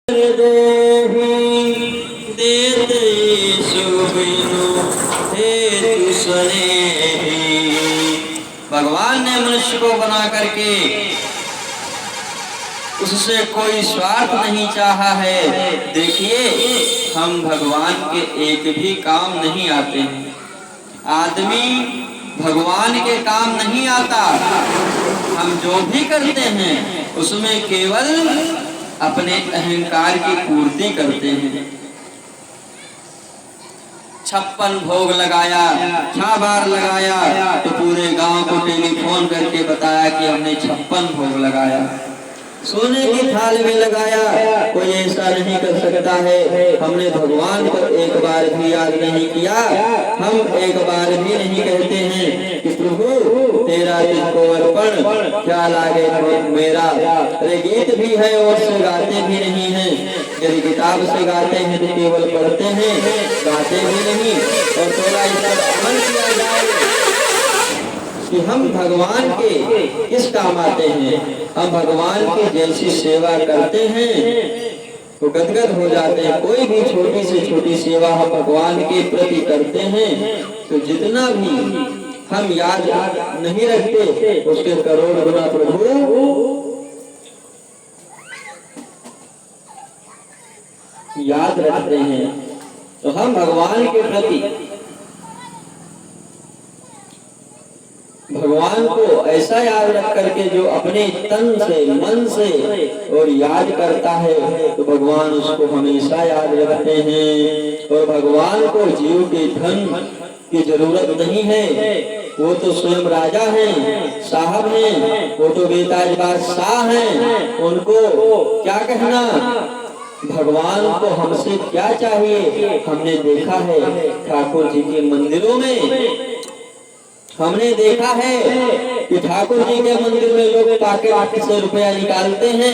देहि देते सुबिनु हेतु स्नेहि। भगवान ने मनुष्य को बना करके उससे कोई स्वार्थ नहीं चाहा है। देखिए, हम भगवान के एक भी काम नहीं आते हैं। आदमी भगवान के काम नहीं आता। हम जो भी करते हैं उसमें केवल अपने अहंकार की पूर्ति करते हैं। 56 भोग लगाया, 6 बार लगाया तो पूरे गांव को टेलीफोन करके बताया कि हमने 56 भोग लगाया। सोने की थाल में लगाया, कोई ऐसा नहीं कर सकता है। हमने भगवान को एक बार भी याद नहीं किया। हम एक बार भी नहीं कहते हैं कि प्रभु तेरा तुझको अर्पण, क्या लागे मेरा। अरे गीत भी है और से गाते भी नहीं हैं। यदि किताब से गाते हैं तो केवल पढ़ते हैं, गाते भी नहीं। और थोड़ा इस पर अमल किया जाए कि हम भगवान के किस काम आते हैं। हम भगवान की जैसी सेवा करते हैं तो गदगद हो जाते हैं। कोई भी छोटी से छोटी सेवा हम भगवान के प्रति करते हैं तो जितना भी हम याद नहीं रखते उसके करोड़ गुना प्रभु याद रखते हैं। तो हम भगवान के प्रति भगवान को ऐसा याद रख करके जो अपने तन से, मन से और याद करता है तो भगवान उसको हमेशा याद रखते हैं। और भगवान को जीव के धन की जरूरत नहीं है। वो तो स्वयं राजा हैं, साहब हैं, वो तो बेताज बादशाह हैं। उनको क्या कहना, भगवान को हमसे क्या चाहिए। हमने देखा है ठाकुर जी के मंदिरों में, हमने देखा है कि ठाकुर जी के मंदिर में लोग पॉकेट से रुपया निकालते हैं।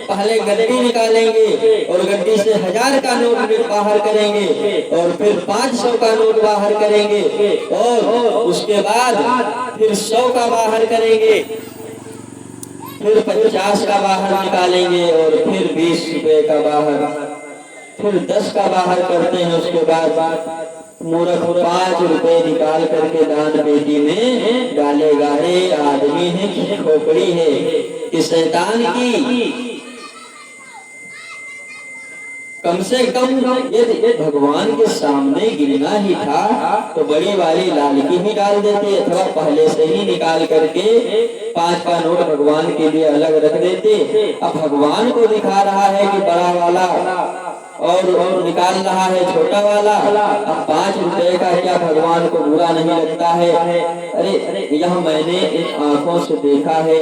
पहले गड्डी निकालेंगे और गड्डी से 1000 का नोट बाहर करेंगे और फिर 500 का नोट बाहर करेंगे और उसके बाद फिर 100 का बाहर करेंगे, फिर 50 का बाहर निकालेंगे और फिर 20 रुपए का बाहर, फिर 10 का बाहर करते हैं। उसके बाद मूर्ख 5 रुपए निकाल करके दान पेटी में डालेगा। हे आदमी है कि खोपड़ी है कि शैतान की। कम से कम यदि भगवान के सामने गिरना ही था तो बड़ी वाली लाल की भी डाल देते अथवा पहले से ही निकाल करके 5 का नोट भगवान के लिए अलग रख देते। अब भगवान को दिखा रहा है कि बड़ा वाला और निकाल रहा है छोटा वाला। अब 5 रुपए का क्या भगवान को बुरा नहीं लगता है। अरे यह मैंने इन आंखों से देखा है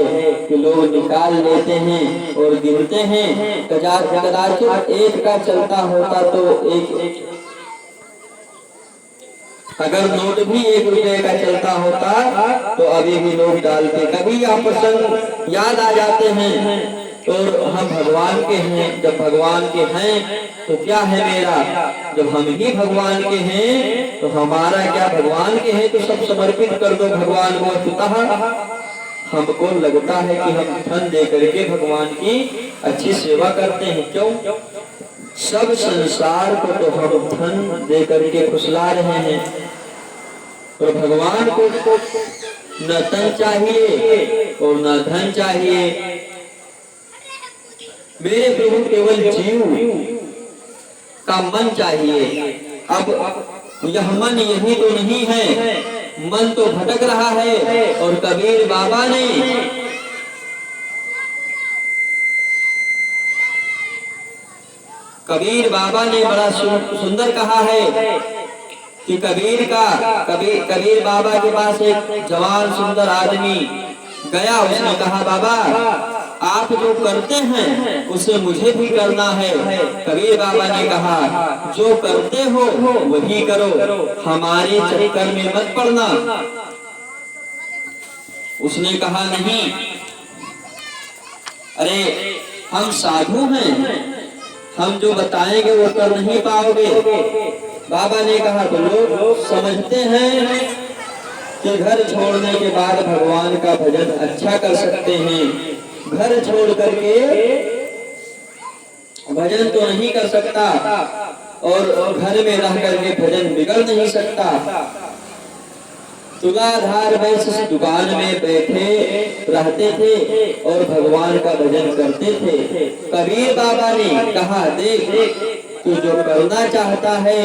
कि लोग निकाल लेते हैं और गिनते हैं। कदाचित एक का चलता होता तो एक अगर नोट भी 1 रुपए का चलता होता तो अभी भी लोग डालते। कभी आप प्रसंग याद आ जाते हैं और हम भगवान के हैं। जब भगवान के हैं तो क्या है मेरा, जब हम ही भगवान के हैं तो हमारा क्या। भगवान के हैं तो सब समर्पित कर दो भगवान को। अतः हमको लगता है कि हम धन दे करके भगवान की अच्छी सेवा करते हैं। क्यों? सब संसार को तो हम धन दे करके फुसला रहे हैं और भगवान को न तन चाहिए और न धन चाहिए। मेरे प्रभु केवल जीव का मन चाहिए। अब यह मन यही तो नहीं है, मन तो भटक रहा है। और कबीर बाबा ने बड़ा सुंदर कहा है कि कबीर बाबा के पास एक जवान सुंदर आदमी गया। उसने कहा, बाबा आप जो करते हैं उसे मुझे भी करना है। कबीर बाबा ने कहा, जो करते हो वही करो, हमारे चक्कर में मत पड़ना। उसने कहा, नहीं, अरे हम साधु हैं, हम जो बताएंगे वो कर नहीं पाओगे। बाबा ने कहा, तो लोग समझते हैं कि घर छोड़ने के बाद भगवान का भजन अच्छा कर सकते हैं। घर छोड़ करके भजन तो नहीं कर सकता और घर में रह करके भजन बिगड़ नहीं सकता। तुलाधार वैश्य दुकान में बैठे रहते थे और भगवान का भजन करते थे। कबीर बाबा ने कहा, देख तू जो करना चाहता है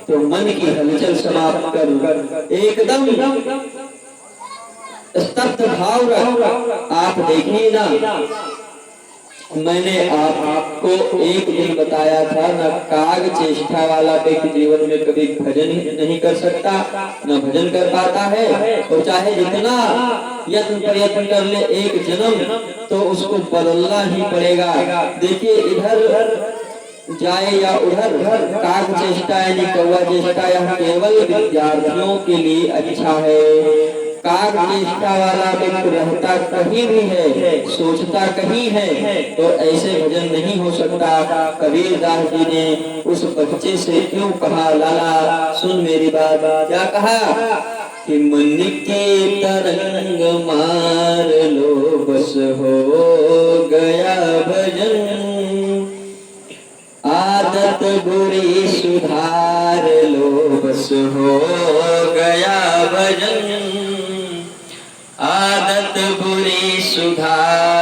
तो मन की हलचल समाप्त कर, एकदम स्तब्ध भाव रख। आप देखिए ना, मैंने आपको एक दिन बताया था न, काग चेष्टा वाला व्यक्ति जीवन में कभी भजन नहीं कर सकता, न भजन कर पाता है, और चाहे जितना यत्न प्रयत्न कर ले एक जन्म तो उसको बदलना ही पड़ेगा। देखिए इधर जाए या उधर, काग चेष्टा यानी कौवा चेष्टा यह केवल विद्यार्थियों के लिए अच्छा है। काग चेष्टा वाला व्यक्ति रहता कहीं भी है, सोचता कहीं है, तो ऐसे भजन नहीं हो सकता। कबीरदास जी ने उस बच्चे से क्यों कहा, लाला सुन मेरी बात, क्या कहा कि मन के तरंग मार लो बस हो गया भजन, आदत बुरी सुधार लो बस हो गया भजन, आदत बुरी सुधार